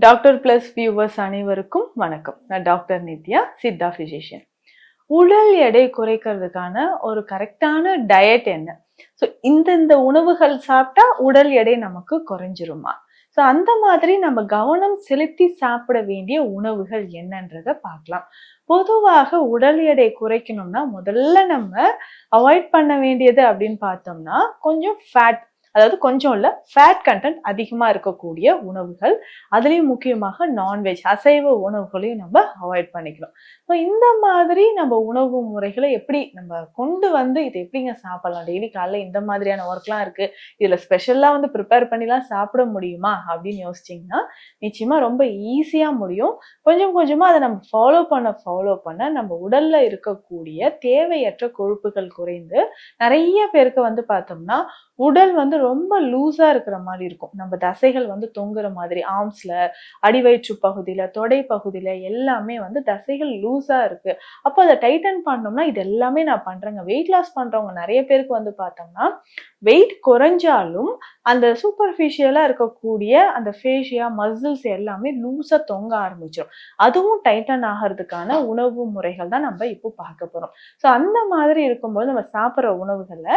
Doctor plus viewers அனைவருக்கும் வணக்கம். நான் டாக்டர் நித்யா, சித்தா பிசிஷியன். உடல் எடை குறைக்கிறதுக்கான ஒரு கரெக்டான டயட் என்ன? ஸோ இந்த உணவுகள் சாப்பிட்டா உடல் எடை நமக்கு குறைஞ்சிருமா? ஸோ அந்த மாதிரி நம்ம கவனம் செலுத்தி சாப்பிட வேண்டிய உணவுகள் என்னன்றத பார்க்கலாம். பொதுவாக உடல் எடை குறைக்கணும்னா முதல்ல நம்ம அவாய்ட் பண்ண வேண்டியது அப்படின்னு பார்த்தோம்னா கொஞ்சம் ஃபேட், அதாவது கொஞ்சம் இல்ல, ஃபேட் கண்டென்ட் அதிகமா இருக்கக்கூடிய உணவுகள். அதுலயும் முக்கியமாக நான்வெஜ், அசைவ உணவுகளையும் நம்ம அவாய்ட் பண்ணிக்கணும். ஸோ இந்த மாதிரி நம்ம உணவு முறைகளை எப்படி நம்ம கொண்டு வந்து இதை எப்படிங்க சாப்பிடலாம்? டெய்லி காலைல இந்த மாதிரியான ஒர்க்லாம் இருக்கு, இதுல ஸ்பெஷலா வந்து ப்ரிப்பேர் பண்ணிலாம் சாப்பிட முடியுமா அப்படின்னு யோசிச்சிங்கன்னா நிச்சயமா ரொம்ப ஈஸியா முடியும். கொஞ்சம் கொஞ்சமா அதை நம்ம ஃபாலோ பண்ண நம்ம உடல்ல இருக்கக்கூடிய தேவையற்ற கொழுப்புகள் குறைந்து நிறைய பேருக்கு வந்து பார்த்தோம்னா உடல் வந்து ரொம்ப லூஸா இருக்கிற மாதிரி இருக்கும். நம்ம தசைகள் வந்து தொங்குற மாதிரி, ஆர்ம்ஸ்ல, அடிவயிற்று பகுதியில, தொடை பகுதியில எல்லாமே வந்து தசைகள் லூஸா இருக்கு. அப்போ அதை டைட்டன் பண்ணோம்னா இது எல்லாமே நான் பண்றேங்க. வெயிட் லாஸ் பண்றவங்க நிறைய பேருக்கு வந்து பார்த்தோம்னா வெயிட் குறைஞ்சாலும் அந்த சூப்பர்ஃபிஷியலா இருக்கக்கூடிய அந்த ஃபேஷியா மசில்ஸ் எல்லாமே லூஸா தொங்க ஆரம்பிச்சிடும். அதுவும் டைட்டன் ஆகிறதுக்கான உணவு முறைகள் தான் நம்ம இப்போ பார்க்க போறோம். ஸோ அந்த மாதிரி இருக்கும்போது நம்ம சாப்பிட்ற உணவுகள்ல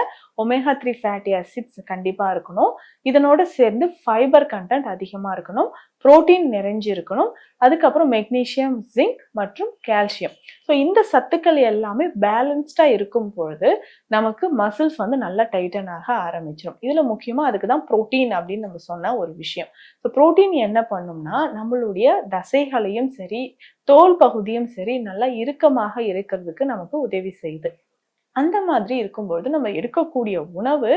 ஒமேகா 3 ஃபேட்டி ஆசிட்ஸ் கண்டிப்பா இருக்கணும். இதனோட சேர்ந்து ஃபைபர் கண்டென்ட் அதிகமா இருக்கணும். புரோட்டீன் நிறைஞ்சு இருக்கணும். அதுக்கப்புறம் மெக்னீசியம், ஜிங்க் மற்றும் கால்சியம். ஸோ இந்த சத்துக்கள் எல்லாமே பேலன்ஸ்டா இருக்கும் பொழுது நமக்கு மசில்ஸ் வந்து நல்லா டைட்டன் ஆக ஆரம்பிச்சிடும். இதுல முக்கியமா அதுக்கு தான் புரோட்டீன் அப்படின்னு நம்ம சொன்ன ஒரு விஷயம். ஸோ புரோட்டீன் என்ன பண்ணும்னா நம்மளுடைய தசைகளையும் சரி, தோல் பகுதியும் சரி நல்லா இறுக்கமாக இருக்கிறதுக்கு நமக்கு உதவி செய்யுது. அந்த மாதிரி இருக்கும்பொழுது நம்ம எடுக்கக்கூடிய உணவு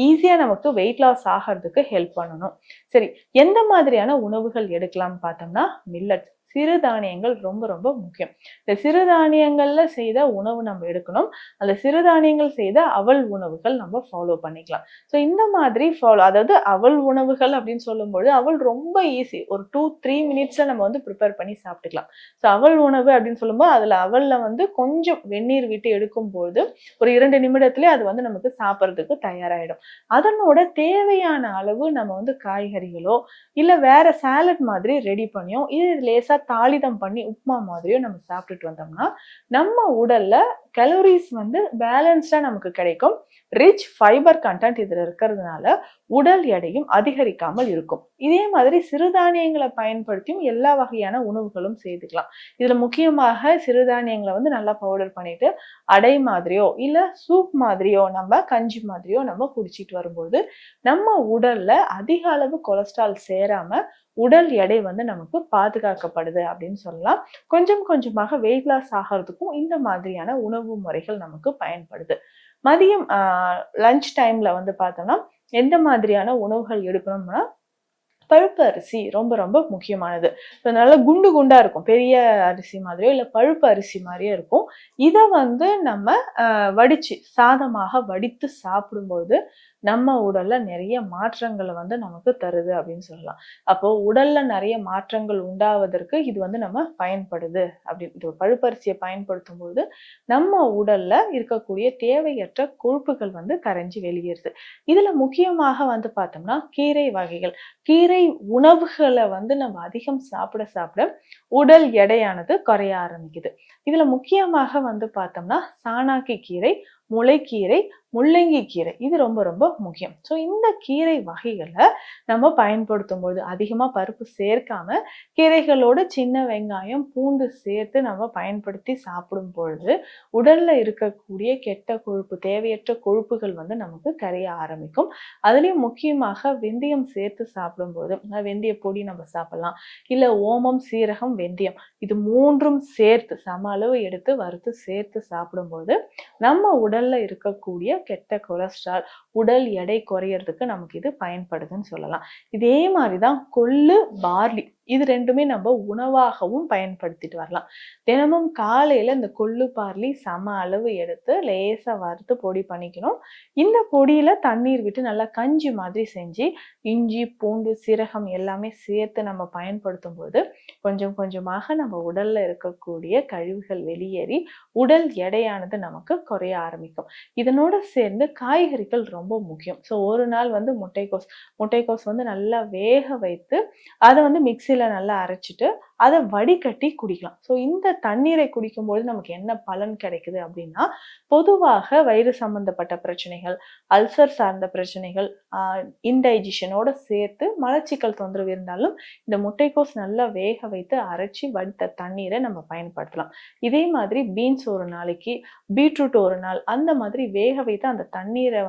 ஈஸியா நமக்கு வெயிட் லாஸ் ஆகிறதுக்கு ஹெல்ப் பண்ணணும். சரி, எந்த மாதிரியான உணவுகள் எடுக்கலாம்னு பார்த்தோம்னா மில்லட்ஸ், சிறுதானியங்கள் ரொம்ப ரொம்ப முக்கியம். இந்த சிறுதானியங்கள்ல செய்த உணவு நம்ம எடுக்கணும். அந்த சிறுதானியங்கள் செய்த அவல் உணவுகள் நம்ம ஃபாலோ பண்ணிக்கலாம். ஸோ இந்த மாதிரி அதாவது அவல் உணவுகள் அப்படின்னு சொல்லும்போது அவல் ரொம்ப ஈஸி. ஒரு 2-3 மினிட்ஸ்ல நம்ம வந்து ப்ரிப்பேர் பண்ணி சாப்பிட்டுக்கலாம். ஸோ அவல் உணவு அப்படின்னு சொல்லும்போது அதுல அவல்ல வந்து கொஞ்சம் வெந்நீர் விட்டு எடுக்கும்போது ஒரு 2 நிமிடத்திலே அது வந்து நமக்கு சாப்பிட்றதுக்கு தயாராகிடும். அதனோட தேவையான அளவு நம்ம வந்து காய்கறிகளோ இல்ல வேற சாலட் மாதிரி ரெடி பண்ணியோ, இது லேசா தாளிதம் பண்ணி உப்புமா மாதிரியோ நம்ம சாப்பிட்டுட்டு வந்தோம்னா நம்ம உடல்ல கலோரிஸ் வந்து பேலன்ஸ்டா நமக்கு கிடைக்கும். ரிச் ஃபைபர் கண்டென்ட் இதுல இருக்கிறதுனால உடல் எடையும் அதிகரிக்காமல் இருக்கும். இதே மாதிரி சிறுதானியங்களை பயன்படுத்தியும் எல்லா வகையான உணவுகளும் செய்துக்கலாம். இதுல முக்கியமாக சிறுதானியங்களை வந்து நல்லா பவுடர் பண்ணிட்டு அடை மாதிரியோ இல்ல சூப் மாதிரியோ நம்ம கஞ்சி மாதிரியோ நம்ம குடிச்சிட்டு வரும்போது நம்ம உடல்ல அதிக அளவு கொலஸ்ட்ரால் சேராம உடல் எடை வந்து நமக்கு பாதுகாக்கப்படுது அப்படின்னு சொல்லலாம். கொஞ்சம் கொஞ்சமாக வெயிட் லாஸ் ஆகிறதுக்கும் இந்த மாதிரியான உணவு முறைகள் நமக்கு பயன்படுது. மதியம் லஞ்ச் டைம்ல வந்து பார்த்தோம்னா எந்த மாதிரியான உணவுகள் எடுக்கணும்னா பழுப்பு அரிசி ரொம்ப ரொம்ப முக்கியமானது. ஸோ நல்லா குண்டு குண்டா இருக்கும். பெரிய அரிசி மாதிரியோ இல்ல பழுப்பு அரிசி மாதிரியோ இருக்கும். இத வந்து நம்ம வடிச்சு சாதமாக வடித்து சாப்பிடும்போது நம்ம உடல்ல நிறைய மாற்றங்களை வந்து நமக்கு தருது அப்படின்னு சொல்லலாம். அப்போ உடல்ல நிறைய மாற்றங்கள் உண்டாவதற்கு இது வந்து நம்ம பயன்படுது அப்படின்னு பழுப்பரிசியை பயன்படுத்தும் போது நம்ம உடல்ல இருக்கக்கூடிய தேவையற்ற கொழுப்புகள் வந்து கரைஞ்சி வெளியேறுது. இதுல முக்கியமாக வந்து பார்த்தோம்னா கீரை வகைகள், கீரை உணவுகளை வந்து நம்ம அதிகம் சாப்பிட சாப்பிட உடல் எடையானது குறைய ஆரம்பிக்குது. இதுல முக்கியமாக வந்து பார்த்தோம்னா சாணாக்கி கீரை, முளைக்கீரை, முள்ளங்கி கீரை இது ரொம்ப ரொம்ப முக்கியம். ஸோ இந்த கீரை வகைகளை நம்ம பயன்படுத்தும் போது அதிகமா பருப்பு சேர்க்காம கீரைகளோட சின்ன வெங்காயம், பூண்டு சேர்த்து நம்ம பயன்படுத்தி சாப்பிடும் பொழுது உடல்ல இருக்கக்கூடிய கெட்ட கொழுப்பு, தேவையற்ற கொழுப்புகள் வந்து நமக்கு கரைய ஆரம்பிக்கும். அதுலயும் முக்கியமாக வெந்தயம் சேர்த்து சாப்பிடும்போது வெந்தய பொடி நம்ம சாப்பிடலாம். இல்ல ஓமம், சீரகம், வெந்தயம் இது மூன்றும் சேர்த்து சம அளவு எடுத்து வறுத்து சேர்த்து சாப்பிடும்போது நம்ம உடல்ல இருக்கக்கூடிய கெட்ட கொலஸ்ட்ரால், உடல் எடை குறையறதுக்கு நமக்கு இது பயன்படுதுன்னு சொல்லலாம். இதே மாதிரிதான் கொள்ளு, பார்லி இது ரெண்டுமே நம்ம உணவாகவும் பயன்படுத்திட்டு வரலாம். தினமும் காலையில இந்த கொள்ளு பார்லி சம அளவு எடுத்து லேசா வறுத்து பொடி பண்ணிக்கணும். இந்த பொடியில தண்ணீர் விட்டு நல்லா கஞ்சி மாதிரி செஞ்சு இஞ்சி, பூண்டு, சீரகம் எல்லாமே சேர்த்து நம்ம பயன்படுத்தும் போது கொஞ்சம் கொஞ்சமாக நம்ம உடல்ல இருக்கக்கூடிய கழிவுகள் வெளியேறி உடல் எடையானது நமக்கு குறைய ஆரம்பிக்கும். இதனோட சேர்ந்து காய்கறிகள் ரொம்ப முக்கியம். ஸோ ஒரு நாள் வந்து முட்டைக்கோஸ் வந்து நல்லா வேக வைத்து அதை வந்து மிக்சியில் மிக்சியில நல்லா அரைச்சிட்டு அதை வடிகட்டி குடிக்கலாம். ஸோ இந்த தண்ணீரை குடிக்கும்போது நமக்கு என்ன பலன் கிடைக்குது அப்படின்னா, பொதுவாக வயிறு சம்பந்தப்பட்ட பிரச்சனைகள், அல்சர் சார்ந்த பிரச்சனைகள், இன்டைஜஷனோட சேர்த்து மலச்சிக்கல் தொந்தரவு இருந்தாலும் இந்த முட்டைக்கோஸ் நல்லா வேக வைத்து அரைச்சி வடித்த தண்ணீரை நம்ம பயன்படுத்தலாம். இதே மாதிரி பீன்ஸ் ஒரு நாளைக்கு, பீட்ரூட் ஒரு நாள், அந்த மாதிரி வேக வைத்து அந்த தண்ணீரை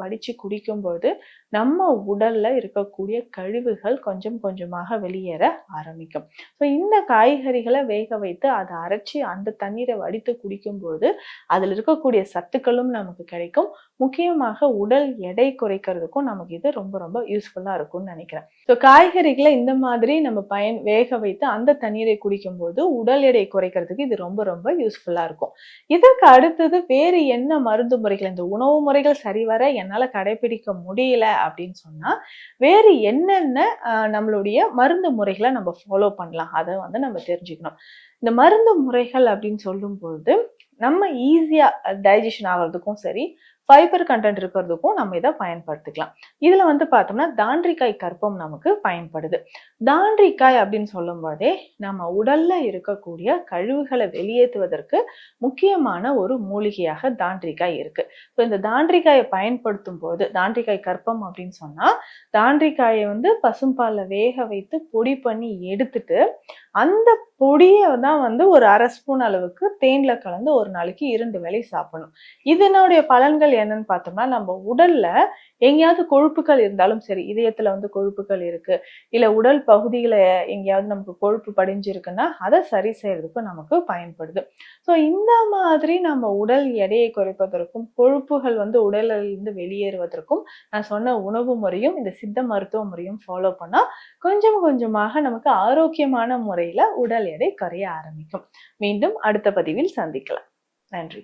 வடிச்சு குடிக்கும்போது நம்ம உடல்ல இருக்கக்கூடிய கழிவுகள் கொஞ்சம் கொஞ்சமாக வெளியேற ஆரம்பிக்கும். ஸோ இந்த காய்கறிகளை வேக வைத்து அதை அரைச்சி அந்த தண்ணீரை வடித்து குடிக்கும்போது அதில் இருக்கக்கூடிய சத்துக்களும் நமக்கு கிடைக்கும். முக்கியமாக உடல் எடை குறைக்கிறதுக்கும் நமக்கு இது ரொம்ப ரொம்ப யூஸ்ஃபுல்லா இருக்கும்னு நினைக்கிறேன். ஸோ காய்கறிகளை இந்த மாதிரி நம்ம வேக வைத்து அந்த தண்ணீரை குடிக்கும்போது உடல் எடை குறைக்கிறதுக்கு இது ரொம்ப ரொம்ப யூஸ்ஃபுல்லா இருக்கும். இதற்கு அடுத்தது வேறு என்ன மருந்து முறைகள், இந்த உணவு முறைகள் சரிவர என்னால கடைபிடிக்க முடியல அப்படின்னு சொன்னா வேறு என்னென்ன நம்மளுடைய மருந்து முறைகளை நம்ம ஃபாலோ பண்ணலாம், அதை நம்ம தெரிஞ்சுக்கணும். இந்த மருந்து முறைகள் அப்படின்னு சொல்லும் பொழுது நம்ம ஈஸியா டைஜஷன் ஆகிறதுக்கும் சரி, ஃபைபர் கண்டென்ட் இருக்கிறதுக்கும் நம்ம இதை பயன்படுத்திக்கலாம். இதுல பார்த்தோம்னா தாண்டிக்காய் கற்பம் நமக்கு பயன்படுது. தாண்டிக்காய் அப்படின்னு சொல்லும் போதே நம்ம உடல்ல இருக்கக்கூடிய கழிவுகளை வெளியேற்றுவதற்கு முக்கியமான ஒரு மூலிகையாக தாண்டிக்காய் இருக்கு. ஸோ இந்த தாண்டிக்காயை பயன்படுத்தும் போது, தாண்டிக்காய் கற்பம் அப்படின்னு சொன்னா தாண்டிக்காயை பசும்பால்ல வேக வைத்து பொடி பண்ணி எடுத்துட்டு அந்த பொடியை தான் ஒரு 1/2 ஸ்பூன் அளவுக்கு தேன்ல கலந்து ஒரு நாளைக்கு 2 வேளை சாப்பிடணும். இதனுடைய பலன்கள் என்னன்னு பார்த்தோம்னா, நம்ம உடல்ல எங்கேயாவது கொழுப்புகள் இருந்தாலும் சரி, இதயத்துல கொழுப்புகள் இருக்கு, இல்ல உடல் பகுதியில எங்கேயாவது நமக்கு கொழுப்பு படிஞ்சிருக்குன்னா அதை சரி செய்யறதுக்கு நமக்கு பயன்படுது. ஸோ இந்த மாதிரி நம்ம உடல் எடையை குறைப்பதற்கும் கொழுப்புகள் உடலில் இருந்து வெளியேறுவதற்கும் நான் சொன்ன உணவு முறையும் இந்த சித்த மருத்துவ முறையும் ஃபாலோ பண்ணா கொஞ்சம் கொஞ்சமாக நமக்கு ஆரோக்கியமான முறையில உடல் எடை குறைய ஆரம்பிக்கும். மீண்டும் அடுத்த பதிவில் சந்திக்கலாம். நன்றி.